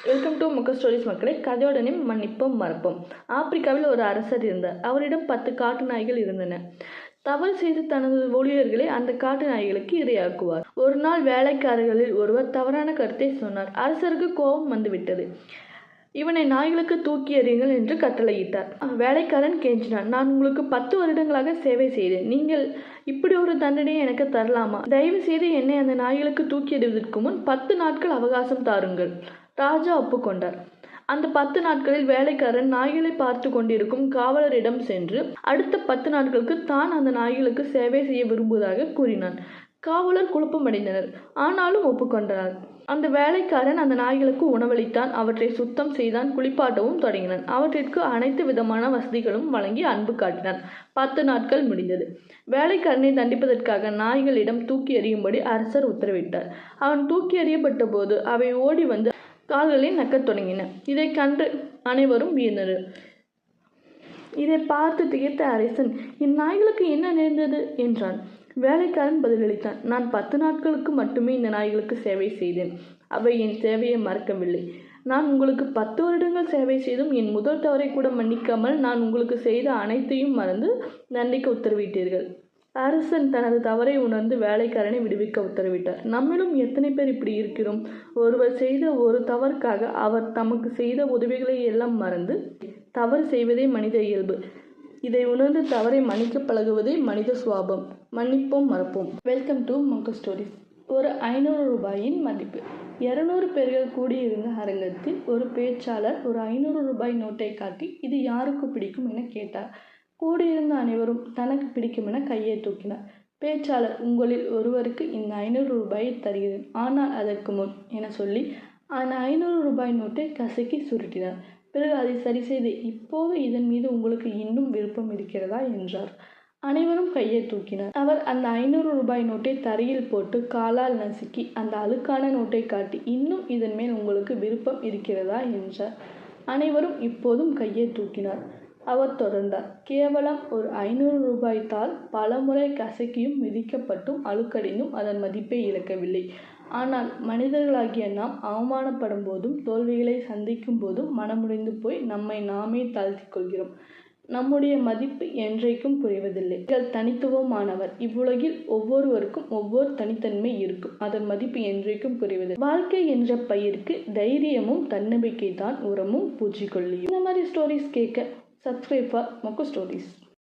Welcome to முக stories மக்களே. கதையோட நேம் மன்னிப்போம் மறப்போம். ஆப்பிரிக்காவில் ஒரு அரசர் இருந்தார். அவரிடம் 10 காட்டு நாய்கள் இருந்தன. தவறு செய்து தனது ஊழியர்களை அந்த காட்டு நாய்களுக்கு இரையாக்குவார். ஒரு நாள் வேலைக்காரர்களில் ஒருவர் தவறான கருத்தை சொன்னார். அரசருக்கு கோபம் வந்துவிட்டது. இவனை நாய்களுக்கு தூக்கி எறியுங்கள் என்று கட்டளையிட்டார். வேலைக்காரன் கெஞ்சினான், நான் உங்களுக்கு 10 வருடங்களாக சேவை செய்தேன். நீங்கள் இப்படி ஒரு தண்டனையை எனக்கு தரலாமா? தயவு செய்து என்னை அந்த நாய்களுக்கு தூக்கி எறிவதற்கு முன் 10 நாட்கள் அவகாசம் தாருங்கள். ராஜா ஒப்புக்கொண்டார். அந்த 10 நாட்களில் வேலைக்காரன் நாய்களை பார்த்து கொண்டிருக்கும் காவலரிடம் சென்று அடுத்த 10 நாட்களுக்கு தான் அந்த நாய்களுக்கு சேவை செய்ய விரும்புவதாக கூறினான். காவலர் குழப்பமடைந்தனர். ஆனாலும் ஒப்புக்கொண்டனர். அந்த வேலைக்காரன் அந்த நாய்களுக்கு உணவளித்தான், அவற்றை சுத்தம் செய்தான், குளிப்பாட்டவும் தொடங்கினான். அவற்றிற்கு அனைத்து விதமான வசதிகளும் வழங்கி அன்பு காட்டினான். 10 நாட்கள் முடிந்தது. வேலைக்காரனை தண்டிப்பதற்காக நாய்களிடம் தூக்கி எறியும்படி அரசர் உத்தரவிட்டார். அவன் தூக்கி எறியப்பட்ட போது அவை ஓடி வந்து கால்களை நக்கத் தொடங்கின. இதை கண்டு அனைவரும் வியந்தனர். இதை பார்த்து திகைத்த அரசன், என் நாய்களுக்கு என்ன நேர்ந்தது என்றான். வேலைக்காரன் பதிலளித்தான், நான் 10 நாட்களுக்கு மட்டுமே இந்த நாய்களுக்கு சேவை செய்தேன். அவை என் சேவையை மறக்கவில்லை. நான் உங்களுக்கு 10 வருடங்கள் சேவை செய்தும் என் முதல் தவறை கூட மன்னிக்காமல் நான் உங்களுக்கு செய்த அனைத்தையும் மறந்து தண்டிக்க உத்தரவிட்டீர்கள். அரசன் தனது தவறை உணர்ந்து வேலைக்காரனை விடுவிக்க உத்தரவிட்டார். நம்மிலும் எத்தனை பேர் இப்படி இருக்கிறோம்? ஒருவர் செய்த ஒரு தவறுக்காக அவர் தமக்கு செய்த உதவிகளை எல்லாம் மறந்து தவறு செய்வதே மனித இயல்பு. இதை உணர்ந்து தவறை மன்னிக்க பழகுவதே மனித சுவாபம். மன்னிப்போம் மறப்போம். வெல்கம் டு முக ஸ்டோரிஸ். ஒரு 500 ரூபாயின் மதிப்பு. 200 பேர்கள் கூடியிருந்த அரங்கத்தில் ஒரு பேச்சாளர் ஒரு 500 ரூபாய் நோட்டை காட்டி இது யாருக்கு பிடிக்கும் என கேட்டார். கூடியிருந்த அனைவரும் தனக்கு பிடிக்கும் என கையை தூக்கினார். பேச்சாளர், உங்களில் ஒருவருக்கு இந்த 500 ரூபாயை தருகிறேன், ஆனால் அதற்கு முன் என சொல்லி அந்த 500 ரூபாய் நோட்டை கசக்கி சுருட்டினார். பிறகு அதை சரி செய்து, இப்போது இதன் மீது உங்களுக்கு இன்னும் விருப்பம் இருக்கிறதா என்றார். அனைவரும் கையை தூக்கினார். அவர் அந்த 500 ரூபாய் நோட்டை தரையில் போட்டு காலால் நசுக்கி அந்த அழுக்கான நோட்டை காட்டி, இன்னும் இதன் மேல் உங்களுக்கு விருப்பம் இருக்கிறதா என்றார். அனைவரும் இப்போதும் கையை தூக்கினார். அவர் தொடர்ந்தார், கேவலம் ஒரு 500 ரூபாய் தாள் பல முறை கசக்கியும் மிதிக்கப்பட்டும் அழுக்கடைந்தும் அதன் மதிப்பை இழக்கவில்லை. ஆனால் மனிதர்களாகிய நாம் அவமானப்படும் போதும் தோல்விகளை சந்திக்கும் போதும் மனமுடைந்து போய் நம்மை நாமே தாழ்த்திக் கொள்கிறோம். நம்முடைய மதிப்பு என்றைக்கும் குறைவதில்லை. நீங்கள் தனித்துவமானவர். இவ்வுலகில் ஒவ்வொருவருக்கும் ஒவ்வொரு தனித்தன்மை இருக்கும். அதன் மதிப்பு என்றைக்கும் குறைவதில்லை. வாழ்க்கை என்ற பயிருக்கு தைரியமும் தன்னம்பிக்கை தான் உரமும் பூச்சிக்கொல்லியும். இந்த மாதிரி ஸ்டோரிஸ் கேட்க சப்ஸ்கிரைப் ஃபார் முக ஸ்டோரிஸ்.